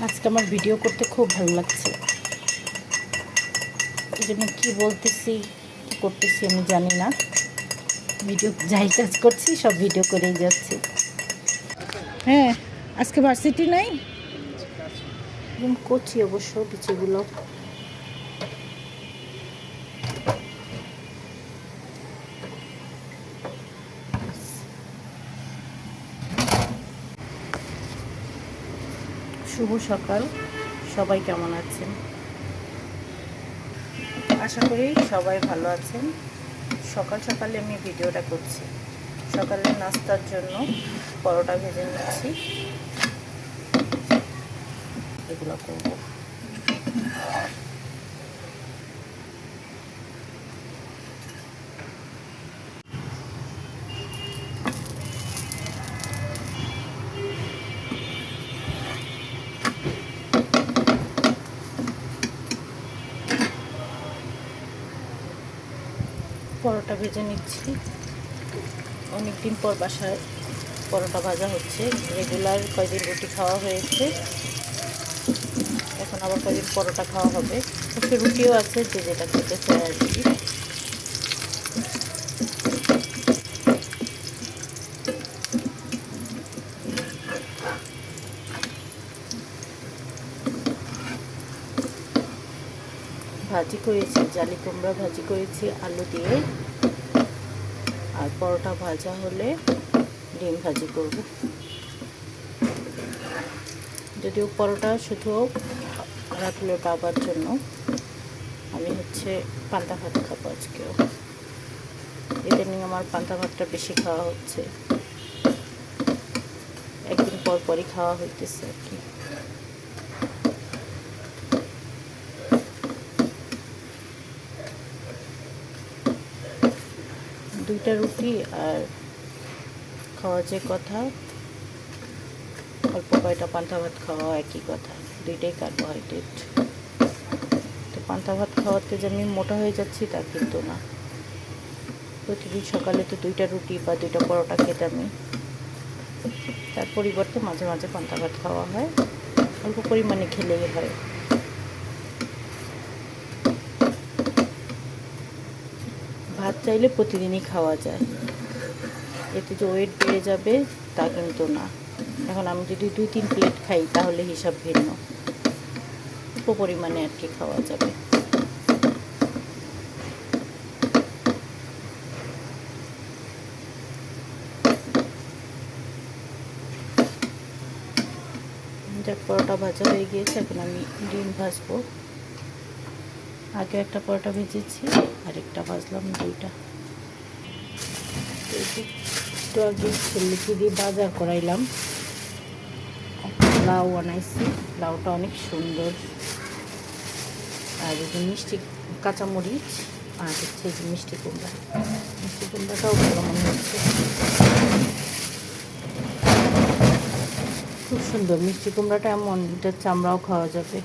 আজকে আমার ভিডিও করতে খুব ভালো লাগছে। এই জন্য কী বলতেছি কী করতেছি আমি জানি না। ভিডিও যাই কাজ করছি সব ভিডিও করেই যাচ্ছি। হ্যাঁ, আজকে ভার্সিটি নাই, একদম করছি অবশ্য কিছুগুলো। শুভ সকাল, সবাই কেমন আছেন? আশা করি সবাই ভালো আছেন। সকাল সকালে আমি ভিডিওটা করছি। সকালে নাস্তার জন্য পরোটা ভেজে নিচ্ছি, এগুলো করব। পরোটা ভেজে নিচ্ছি। অনেক দিন পর বাসায় পরোটা ভাজা হচ্ছে। রেগুলার কয়দিন রুটি খাওয়া হয়েছে, এখন আবার কয়দিন পরোটা খাওয়া হবে। একটু রুটিও আছে, যে যেটা খেতে চায় আর কি। ভাজি করেছি, জালি কুমড়া ভাজি করেছি আলু দিয়ে। আর পরোটা ভাজা হলে ডিম ভাজি করব। যদিও পরোটা শুধু রাখলো বাবার জন্য, আমি পান্তা ভাত খাবো আজকেও। ইদানিং আমার পান্তা ভাতটা বেশি খাওয়া হচ্ছে, একদিন পর পরই খাওয়া হইতেছে আর কি। দুইটা রুটি আর খাওয়া যে কথা, অল্প কয়টা পান্তা ভাত খাওয়া একই কথা, দুইটাই কার্বোহাইড্রেট। তো পান্তা ভাত খাওয়াতে যে আমি মোটা হয়ে যাচ্ছি তা কিন্তু না। প্রতিদিন সকালে তো দুইটা রুটি বা দুইটা পরোটা খেতামই, তার পরিবর্তে মাঝে মাঝে পান্তা ভাত খাওয়া হয়, অল্প পরিমাণে খেলেই হয়। ভাত চাইলে প্রতিদিনই খাওয়া যায়, এতে যে ওয়েট বেড়ে যাবে তা কিন্তু না। এখন আমি যদি 2-3 প্লেট খাই তাহলে হিসাব ভিন্ন, অল্প পরিমাণে আর কি খাওয়া যাবে। যাক, পরোটা ভাজা হয়ে গিয়েছে, এখন আমি ডিম ভাজবো। আগে একটা পরোটা ভেজেছি, আরেকটা ভাজলাম, দুইটা। একটু আগে ছেলেকে দিয়ে বাজার করাইলাম, লাউ বানাইছি। লাউটা অনেক সুন্দর। আর এই যে মিষ্টি কাঁচামরিচ, আর এই যে মিষ্টি কুমড়া। মিষ্টি কুমড়াটাও ভালো মনে হচ্ছে, খুব সুন্দর মিষ্টি কুমড়াটা। এমন এটার চামড়াও খাওয়া যাবে।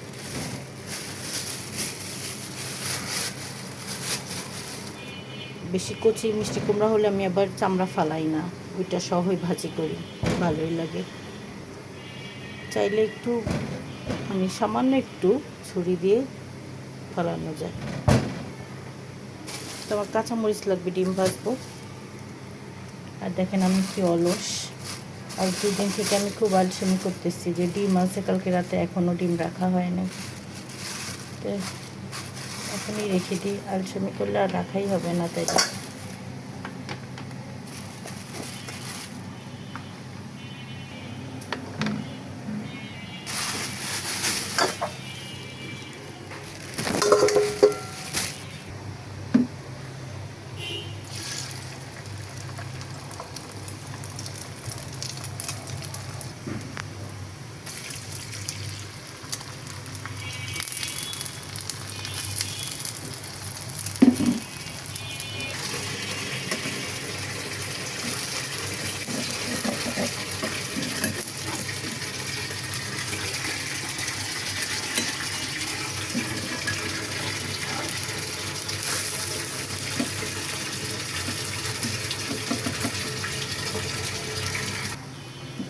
বেশি কচি মিষ্টি কুমড়া হলে আমি আবার চামড়া ফালাই না, ওইটা সহই ভাজি করি, ভালোই লাগে। চাইলে একটু সামান্য একটু ছুরি দিয়ে ফালানো যায়। তো আমার কাঁচামরিচ লাগবে, ডিম ভাজবো। আর দেখেন আমি কি অলস, আর 2 দিন থেকে আমি খুব আলসেমি করতেছি যে ডিম আছে কালকে রাতে, এখনও ডিম রাখা হয়নি। তো এখনই রেখে দিই, আলসেমি করলে আর রাখাই হবে না, তাই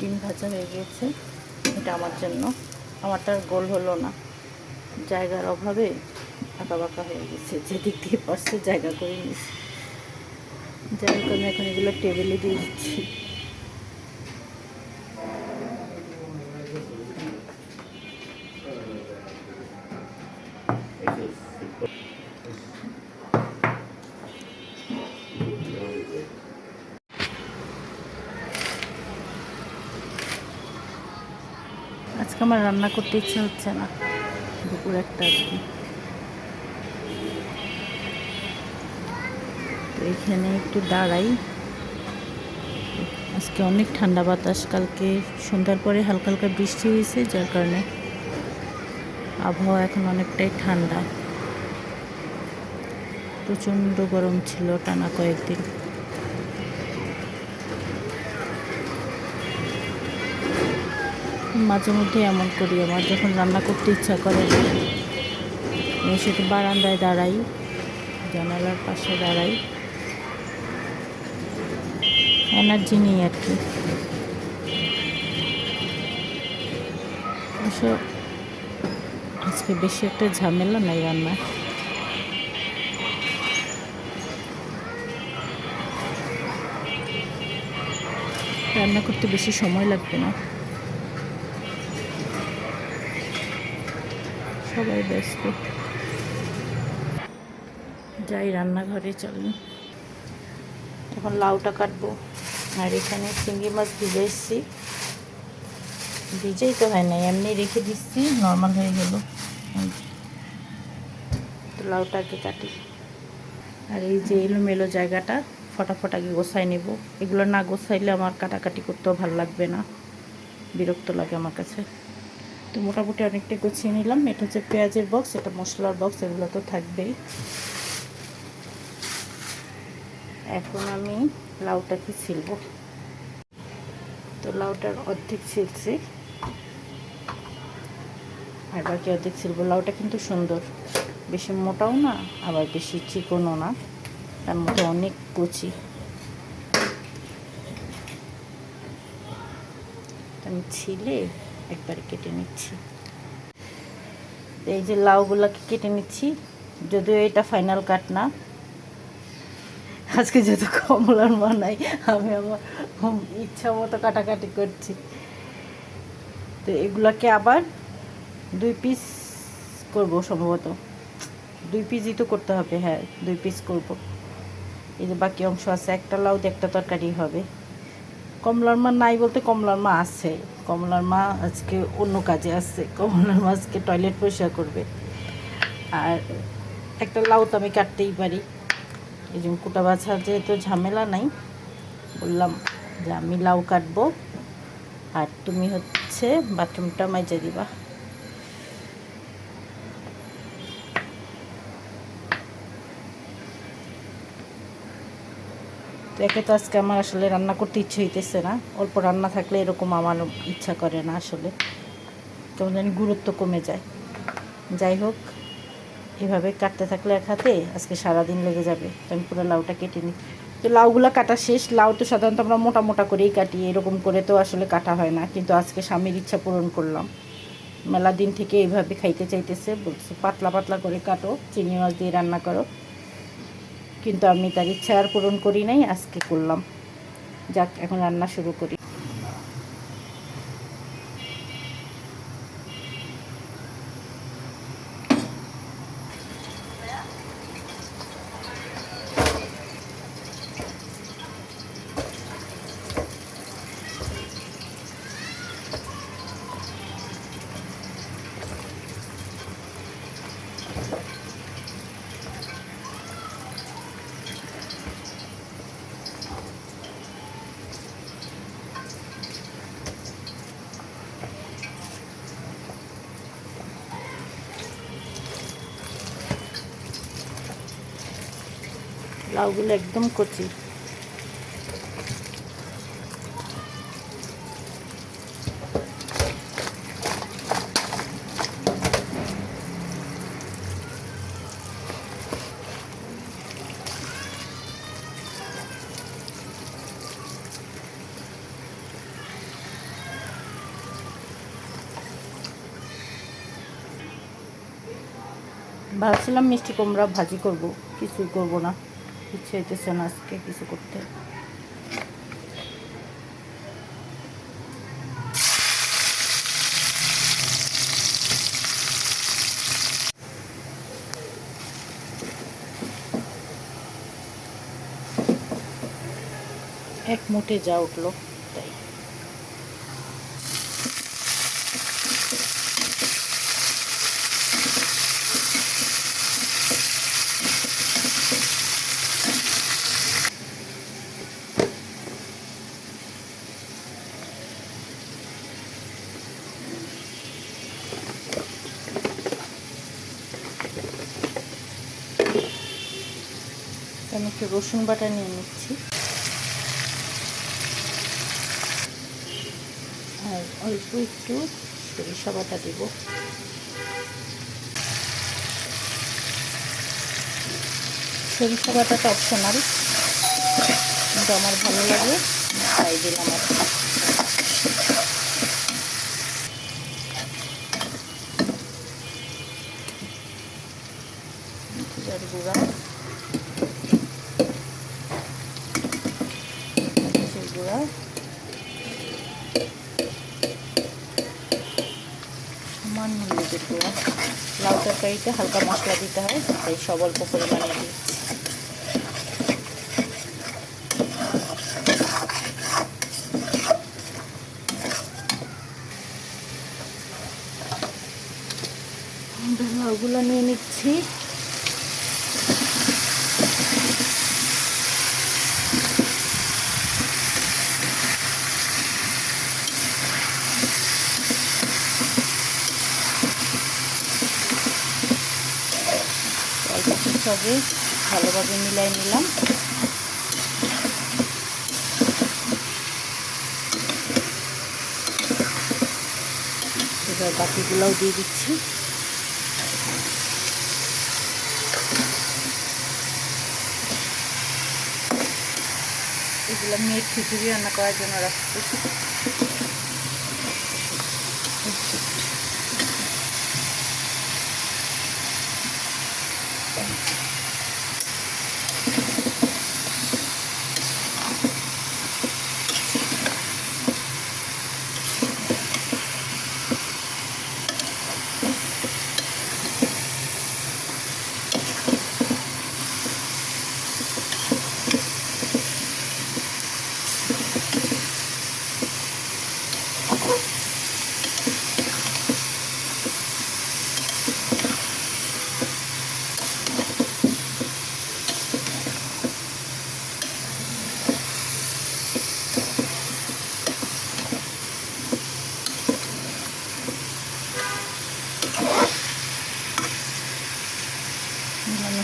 ডিম ভাজা হয়ে গিয়েছে, এটা আমার জন্য। আমারটা গোল হলো না, জায়গার অভাবে আঁকা বাঁকা হয়ে গেছে, যেদিক দিয়ে পারছে জায়গা করে নিয়েছি। যাই হোক, আমি এখন এগুলো টেবিলে দিয়ে দিচ্ছি। আজকে আমার রান্না করতে ইচ্ছে হচ্ছে না, দুপুর একটা আর কি। তো এখানে একটু দাঁড়াই। আজকে অনেক ঠান্ডা বাতাস, কালকে সন্ধ্যার পরে হালকা হালকা বৃষ্টি হয়েছে, যার কারণে আবহাওয়া এখন অনেকটাই ঠান্ডা। প্রচণ্ড গরম ছিল টানা কয়েকদিন। মাঝে মধ্যে এমন করি, আমার যখন রান্না করতে ইচ্ছা করে আমি শুধু বারান্দায় দাঁড়াই, জানালার পাশে দাঁড়াই, এনার্জি নেই আর কি। অবশ্য আজকে বেশি একটা ঝামেলা নাই রান্নায়। রান্না করতে বেশি সময় লাগবে না, সবাই ব্যস্ত। যাই রান্নাঘরে, চলেন। এখন লাউটা কাটবো। আর এখানে চিংড়ি মাছ ভিজাইছি, ভিজেই তো হয় নাই, এমনি রেখে দিচ্ছি, নর্মাল হয়ে গেল। তো লাউটাকে কাটি। আর এই যে এলোমেলো জায়গাটা ফটাফট আগে গোছাই নেব। এগুলো না গোছাইলে আমার কাটাকাটি করতেও ভালো লাগবে না, বিরক্ত লাগে আমার কাছে। তো মোটামুটি অনেকটাই গুছিয়ে নিলাম। এটা হচ্ছে পেঁয়াজের বক্স, এটা মশলার বক্স, এগুলো তো থাকবেই। এখন আমি লাউটাকে ছিলবো। তো লাউটার অর্ধেক ছিলছি, আর বাকি অর্ধেক ছিলবো। লাউটা কিন্তু সুন্দর, বেশি মোটাও না আবার বেশি চিকনও না, তার মধ্যে অনেক কচি। আমি ছিলে একবারে কেটে নিচ্ছি। এই যে লাউগুলোকে কেটে নিচ্ছি, যদিও এটা ফাইনাল কাট না। আজকে যেহেতু কমলার মা নাই, আমি আমার ইচ্ছা মতো কাটাকাটি করছি। তো এগুলাকে আবার 2 পিস করব, সম্ভবত 2 পিসই তো করতে হবে। হ্যাঁ, 2 পিস করব। এই যে বাকি অংশ আছে, একটা লাউ দিয়ে একটা তরকারি হবে। কমলার মা নাই বলতে, কমলার মা আছে। কমলার মা আজকে অন্য কাজে আছে, কমলার মা আজকে টয়লেট পরিষ্কার করবে। আর একটা লাউ তো আমি কাটতেই পারি, এই জন্য কুটা বাছা যেহেতু ঝামেলা নাই, বললাম যে আমি লাউ কাটবো আর তুমি হচ্ছে বাথরুমটা মাইজা দিবা। তো একে তো আজকে আমার আসলে রান্না করতে ইচ্ছে হইতেছে না, অল্প রান্না থাকলে এরকম আমার ইচ্ছা করে না, আসলে কেমন জানি গুরুত্ব কমে যায়। যাই হোক, এভাবে কাটতে থাকলে এক হাতে আজকে সারাদিন লেগে যাবে। তো আমি পুরো লাউটা কেটে নিই। তো লাউগুলো কাটা শেষ। লাউ তো সাধারণত আমরা মোটা মোটা করেই কাটি, এরকম করে তো আসলে কাটা হয় না, কিন্তু আজকে স্বামীর ইচ্ছা পূরণ করলাম। মেলা দিন থেকে এইভাবে খাইতে চাইতেছে, বলছে পাতলা পাতলা করে কাটো, চিংড়ি মাছ দিয়ে রান্না করো, কিন্তু আমি তার ইচ্ছা আর পূরণ করি নাই, আজকে করলাম। যাক, এখন রান্না শুরু করি। লাউগুলো একদম কচি। ভাবছিলাম মিষ্টি কুমড়া ভাজি করব, কিছুই করব না, ইচ্ছে হইতেছে না আজকে কিছু করতে। এক মুঠে যা উঠলো তাই। আমি একটু রসুন বাটা নিয়ে নিচ্ছি, আর অল্প একটু সরিষা বাটা দিব। সরিষা বাটাটা অপশনাল, কিন্তু আমার ভালো লাগে তাই দিলাম আর কি। জিরার গুঁড়া, মরিচের গুঁড়া, সামান্য হলুদের গুঁড়া। লাউ তরকারিতে হালকা মশলা দিতে হয়, তাই সব অল্প পরিমাণে দিচ্ছি। লাউগুলো নিয়ে নিচ্ছি। সবে ভালোভাবে মিলাই নিলাম। এবার বাকিগুলোও দিয়ে দিচ্ছি। এগুলো মেয়ের খিচুড়ি রান্না করার জন্য রাখছি।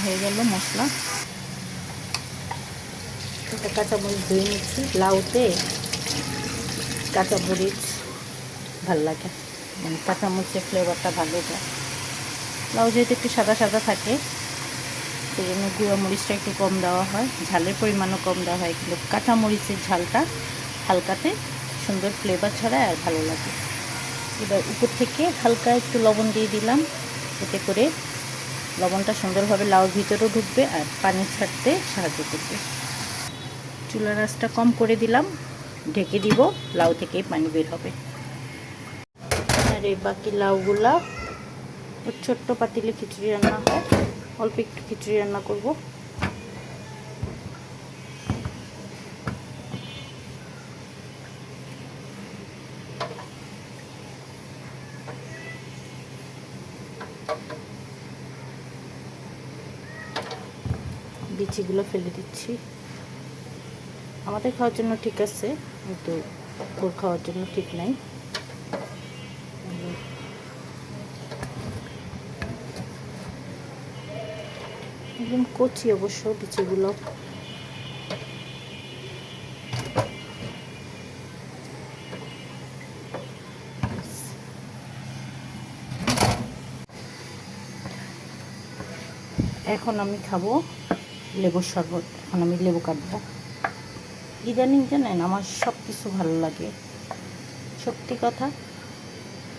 হয়ে গেল মশলা। একটা কাঁচামরিচ ধুয়ে নিচ্ছি। লাউতে কাঁচামরিচ ভাল লাগে, মানে কাঁচামরিচের ফ্লেভারটা ভালো যায়। লাউ যেহেতু একটু সাদা সাদা থাকে, সেই জন্য গুঁড়া মরিচটা একটু কম দেওয়া হয়, ঝালের পরিমাণও কম দেওয়া হয়, কিন্তু কাঁচামরিচের ঝালটা হালকাতে সুন্দর ফ্লেভার ছড়ায় আর ভালো লাগে। এবার উপর থেকে হালকা একটু লবণ দিয়ে দিলাম, এতে করে লবণটা সুন্দরভাবে লাউর ভিতরেও ঢুকবে আর পানি ছাড়তে সাহায্য করবে। চুলার আঁচটা কম করে দিলাম, ঢেকে দিব, লাউ থেকেই পানি বের হবে। আর এই বাকি লাউগুলা ছোট্ট পাতিলে খিচুড়ি রান্না হয়, অল্প একটু খিচুড়ি রান্না করব। বিচিগুলো ফেলে দিচ্ছি। আমাদের খাওয়ার জন্য ঠিক আছে, কিন্তু ওর খাওয়ার জন্য ঠিক নাই। একদম কচি অবশ্য বিচিগুলো। এখন আমি খাবো লেবুর শরবত। এখন আমি লেবু কাটবো। ইদানিং জানেন আমার সব কিছু ভালো লাগে, সত্যি কথা।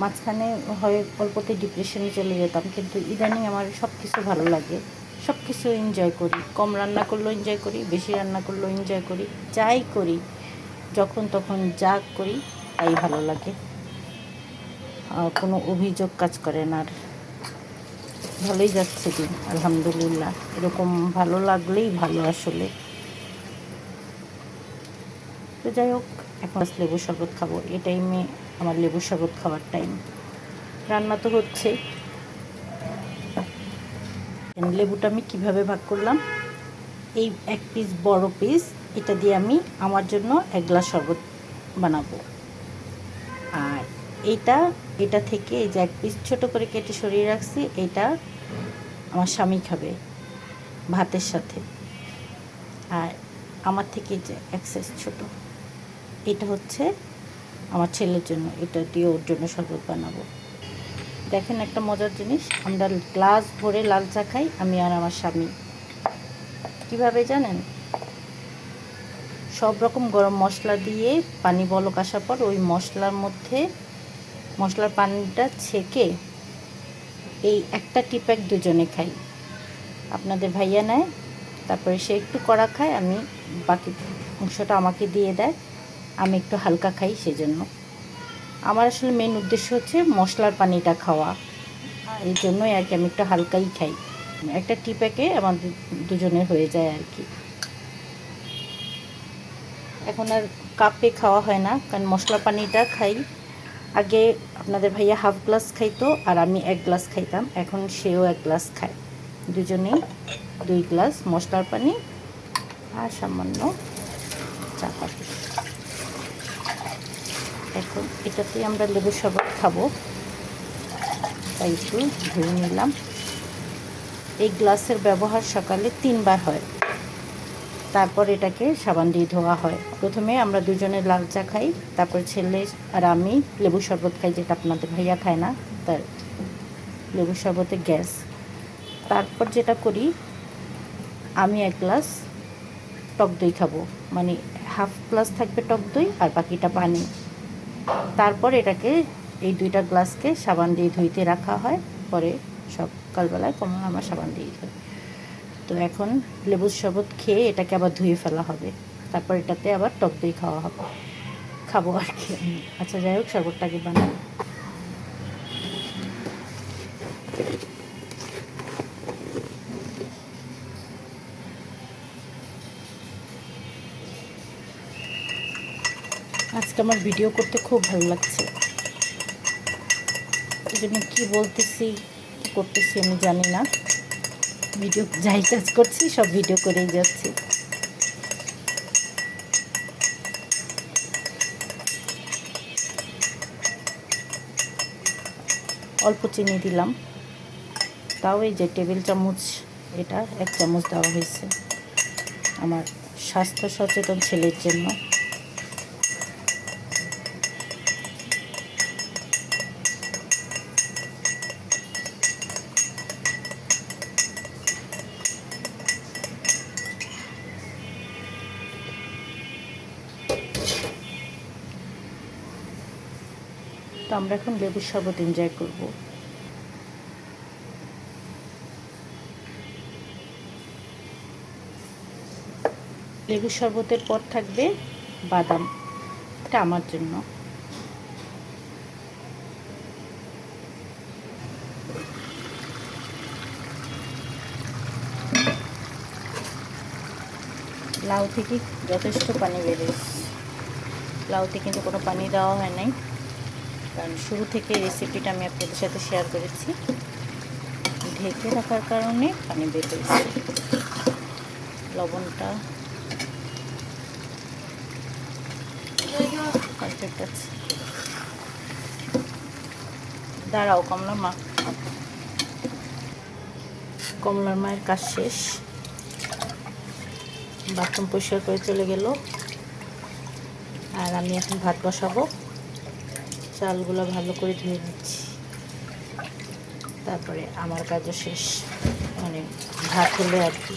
মাঝখানে হয় অল্পতে ডিপ্রেশনে চলে যেতাম, কিন্তু ইদানিং আমার সব কিছু ভালো লাগে, সব কিছু এনজয় করি। কম রান্না করলেও এনজয় করি, বেশি রান্না করলেও এনজয় করি, যাই করি যখন তখন যা করি তাই ভালো লাগে, কোনো অভিযোগ কাজ করে না। আর ভালোই যাচ্ছে দিন, আলহামদুলিল্লাহ। এরকম ভালো লাগলেই ভালো আসলে। তো যাই হোক, এখন লেবুর শরবত খাবো। এই টাইমে আমার লেবুর শরবত খাওয়ার টাইম। রান্না তো হচ্ছে। লেবুটা আমি কিভাবে ভাগ করলাম, এই এক পিস বড় পিস, এটা দিয়ে আমি আমার জন্য 1 গ্লাস শরবত বানাবো। আর এটা থেকে এই যে 1 পিস ছোট করে কেটে সরিয়ে রাখছি, এটা আমার স্বামী খাবে ভাতের সাথে। আর আমার থেকে যে এক সাইজ ছোট, এটা হচ্ছে আমার ছেলের জন্য, এটা দিয়ে ওর জন্য শরবত বানাবো। দেখেন একটা মজার জিনিস, আমরা গ্লাস ভরে লাল চা খাই, আমি আর আমার স্বামী। কীভাবে জানেন? সব রকম গরম মশলা দিয়ে পানি বলক আসার পর ওই মশলার পানিটা ছেঁকে এই একটা টিপ্যাক দুজনে খাই। আপনাদের ভাইয়া নেয়, তারপরে সে একটু কড়া খায়, আমি বাকি অংশটা আমাকে দিয়ে দেয়, আমি একটু হালকা খাই। সেজন্য আমার আসলে মেন উদ্দেশ্য হচ্ছে মশলার পানিটা খাওয়া, এই জন্যই আর কি আমি একটু হালকাই খাই। একটা টিপ্যাকে আমাদের দুজনের হয়ে যায় আর কি। এখন আর কাপে খাওয়া হয় না, কারণ মশলা পানিটা খাই। আগে আপনাদের ভাইয়া হাফ গ্লাস খাইতো আর আমি 1 গ্লাস খাইতাম, এখন সেও 1 গ্লাস খায়। দুজনেই 2 গ্লাস মশলার পানি আর সামান্য চা পাতি। এখন এটাতে আমরা লেবুর শরবত খাবো, তাই একটু ধুয়ে নিলাম। এই গ্লাসের ব্যবহার সকালে 3 বার হয়, তারপর এটাকে সাবান দিয়ে ধোয়া হয়। প্রথমে আমরা দুজনে লাল চা খাই, তারপর ছেলে আর আমি লেবু শরবত খাই, যেটা আপনাদের ভাইয়া খায় না, তার লেবু শরবতে গ্যাস। তারপর যেটা করি, আমি 1 গ্লাস টক দই খাবো, মানে হাফ গ্লাস থাকবে টক দই আর বাকিটা পানি। তারপর এটাকে এই 2টা গ্লাসকে সাবান দিয়ে ধুইতে রাখা হয়, পরে সকালবেলায় আমার সাবান দিয়ে ধুই। তো এখন লেবুর শরবত খেয়ে এটাকে আবার ধুয়ে ফেলা হবে, তারপর এটাতে আবার টক দই খাবো আর কি। আচ্ছা যাই হোক, শরবতটাকে বানাই। আজকে আমার ভিডিও করতে খুব ভালো লাগছে, এই জন্য কী বলতেছি কী করতেছি আমি জানি না। ভিডিও যাই কাজ করছি সব ভিডিও করেই যাচ্ছি। অল্প চিনি দিলাম, তাও এই যে টেবিল চামচ, এটা 1 চামচ দেওয়া হয়েছে আমার স্বাস্থ্য সচেতন ছেলের জন্য। তো আমরা এখন লেবুর শরবত এনজয় করব। লেবুর শরবতের পর থাকবে বাদাম, এটা আমার জন্য। লাউ থেকে যথেষ্ট পানি বেরিয়েছে, লাউতে কিন্তু কোনো পানি দেওয়া হয় নাই, কারণ শুরু থেকে রেসিপিটা আমি আপনাদের সাথে শেয়ার করেছি। ঢেকে রাখার কারণে পানি বের হয়েছে। লবণটা পারফেক্ট আছে। দাঁড়াও কমলার মা, কমলার মায়ের কাজ শেষ, বাথরুম পরিষ্কার করে চলে গেল। আর আমি এখন ভাত বসাবো, চালগুলো ভালো করে ধুয়ে নিচ্ছি, তারপরে আমার কাজও শেষ, মানে ভাত হলে আর কি।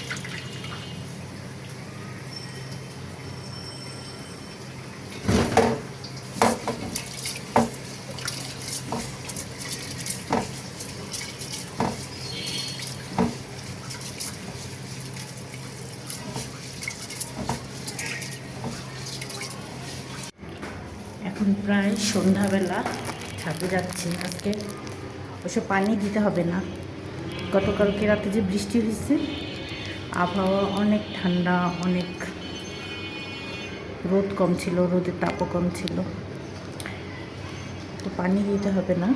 প্রায় সন্ধ্যাবেলা, ছাদে যাচ্ছি। আজকে অবশ্য পানি দিতে হবে না, গতকালকে রাতে যে বৃষ্টি হয়েছে, আবহাওয়া অনেক ঠান্ডা, অনেক রোদ কম ছিল, রোদের তাপও কম ছিল, তো পানি দিতে হবে না।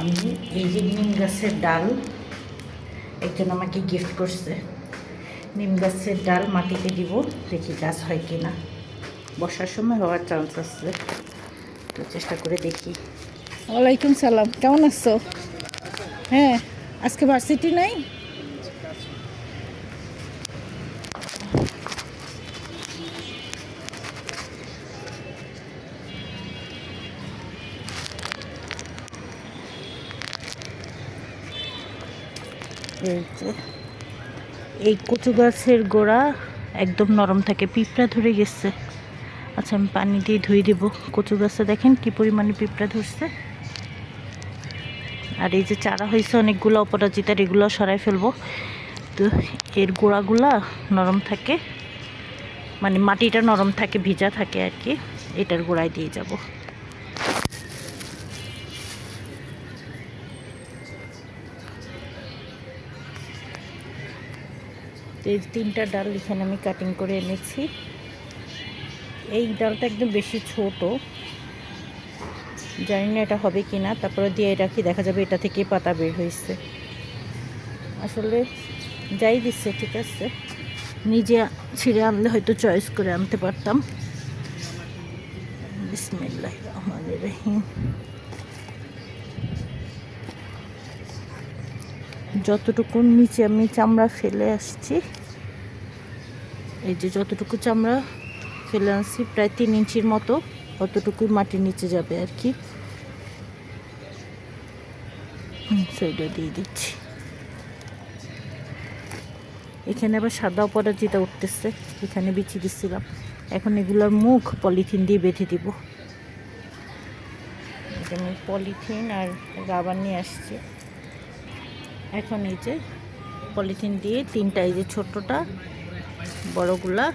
আমি এই যে নিম গাছের ডাল একজন আমাকে গিফট করছে, নিম গাছের ডাল মাটিতে দিব, দেখি গাছ হয় কি না। বর্ষার সময় হওয়ার চান্স আছে, তো চেষ্টা করে দেখি। ওয়ালাইকুম সালাম, কেমন আছো? হ্যাঁ, আজকে ভার্সিটি নাই? এই যে এই কচু গাছের গোড়া একদম নরম থাকে, পিঁপড়া ধরে গেছে। আচ্ছা, আমি পানি দিয়ে ধুয়ে দেবো। কচু গাছে দেখেন কি পরিমাণে পিঁপড়া ধরছে। আর এই যে চারা হয়েছে অনেকগুলো অপরাজিতার, এগুলো সরাই ফেলবো। তো এর গোড়াগুলা নরম থাকে, মানে মাটিটা নরম থাকে, ভিজা থাকে আর কি, এটার গোড়ায় দিয়ে যাব। এই 3টা ডাল এখানে আমি কাটিং করে এনেছি। এই ডালটা একদম বেশি ছোট, জানি না এটা হবে কি না, তারপরে দিয়ে রাখি, দেখা যাবে এটা থেকে পাতা বের হয়েছে। আসলে যাই দিচ্ছে ঠিক আছে, নিজে ছিঁড়ে আনলে হয়তো চয়েস করে আনতে পারতাম। বিসমিল্লাহির রহমানির রহিম। যতটুকু নিচে আমি চামড়া ফেলে আসছি, এই যে যতটুকু চামড়া ফেলে আসছি, প্রায় 3 ইঞ্চির মতো, অতটুকুই মাটির নিচে যাবে আর কি। সেটা দিয়ে দিচ্ছি। এখানে আবার সাদা অপরাজিতা উঠতেছে, এখানে বিচি দিচ্ছিলাম। এখন এগুলোর মুখ পলিথিন দিয়ে বেঁধে দিব। আমি পলিথিন আর রাবার নিয়ে আসছি। এখন এই যে পলিথিন দিয়ে 3টা, এই যে ছোটটা বড়গুলা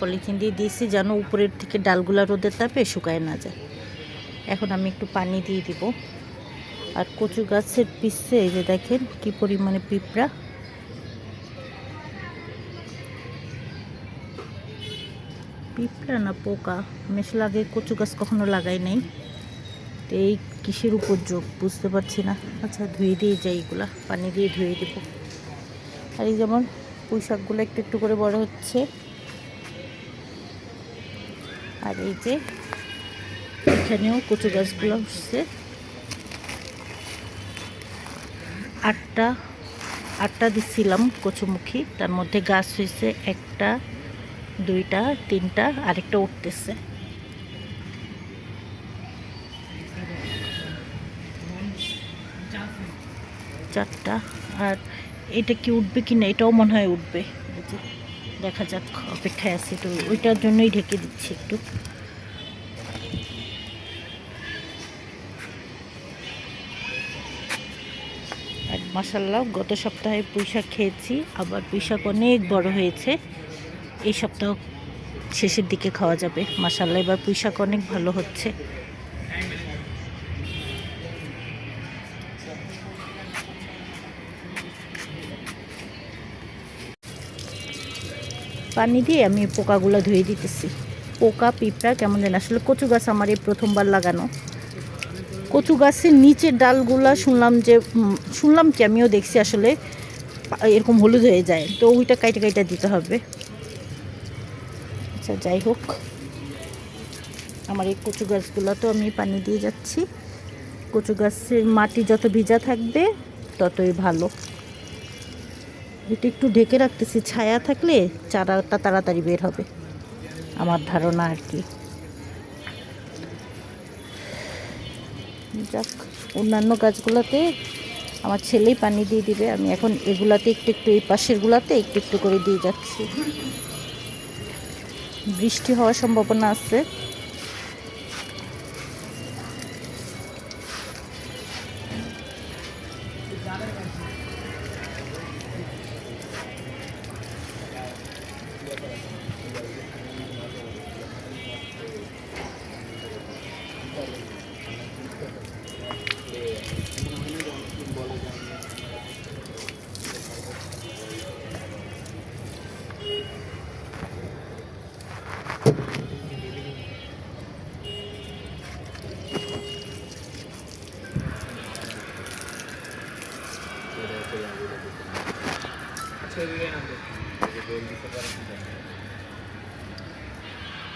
পলিথিন দিয়ে দিয়েছি, যেন উপরের থেকে ডালগুলা রোদের তাপে শুকায় না যায়। এখন আমি একটু পানি দিয়ে দিব। আর কচু গাছের পিছে এই যে দেখেন কি পরিমাণে পিঁপড়া। পিঁপড়া না পোকা, আমি আসলে আগে কচু গাছ কখনো লাগাই নাই, তো এই কিসের উপযোগ বুঝতে পারছি না। আচ্ছা, ধুয়ে দিয়ে যাই, এগুলা পানি দিয়ে ধুয়ে দেব। আর এই যেমন পুঁই শাকগুলো একটু একটু করে বড় হচ্ছে। আর এই যে এখানেও কচু গাছগুলো হচ্ছে। 8টা দিচ্ছিলাম কচুমুখী, তার মধ্যে গাছ হয়েছে 1টা, 2টা, 3টা, আরেকটা উঠতেছে। চারটা। আর এটা কি উঠবে কি না, এটাও মনে হয় উঠবে, দেখা যাক, অপেক্ষায় আছি। তো ওইটার জন্যই ঢেকে দিচ্ছি একটু। আর মাশাআল্লাহ, গত সপ্তাহে পুঁইশাক খেয়েছি, আবার পুঁইশাক অনেক বড় হয়েছে। এই সপ্তাহ শেষের দিকে খাওয়া যাবে। মাশাআল্লাহ, এবার পুঁইশাক অনেক ভালো হচ্ছে। পানি দিয়ে আমি পোকাগুলো ধুয়ে দিতেছি। পোকা পিঁপড়া কেমন যেন, আসলে কচু গাছ আমার এই প্রথমবার লাগানো। কচু গাছের নিচের ডালগুলা শুনলাম কি, আমিও দেখছি আসলে এরকম হলুদ হয়ে যায়, তো ওইটা কাইটা কাইটা দিতে হবে। আচ্ছা, যাই হোক, আমার এই কচু গাছগুলো তো আমি পানি দিয়ে যাচ্ছি। কচু গাছের মাটি যত ভিজা থাকবে ততই ভালো। এটা একটু ঢেকে রাখতেছি, ছায়া থাকলে চারাটা তাড়াতাড়ি বের হবে, আমার ধারণা আর কি। যাক, অন্যান্য গাছগুলোতে আমার ছেলেই পানি দিয়ে দিবে, আমি এখন এগুলাতে একটু একটু, এই পাশের গুলাতে একটু একটু করে দিয়ে যাচ্ছি। বৃষ্টি হওয়ার সম্ভাবনা আছে।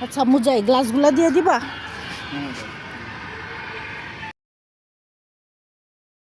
আচ্ছা মুজাই গ্লাসগুলা দিয়ে দিবা।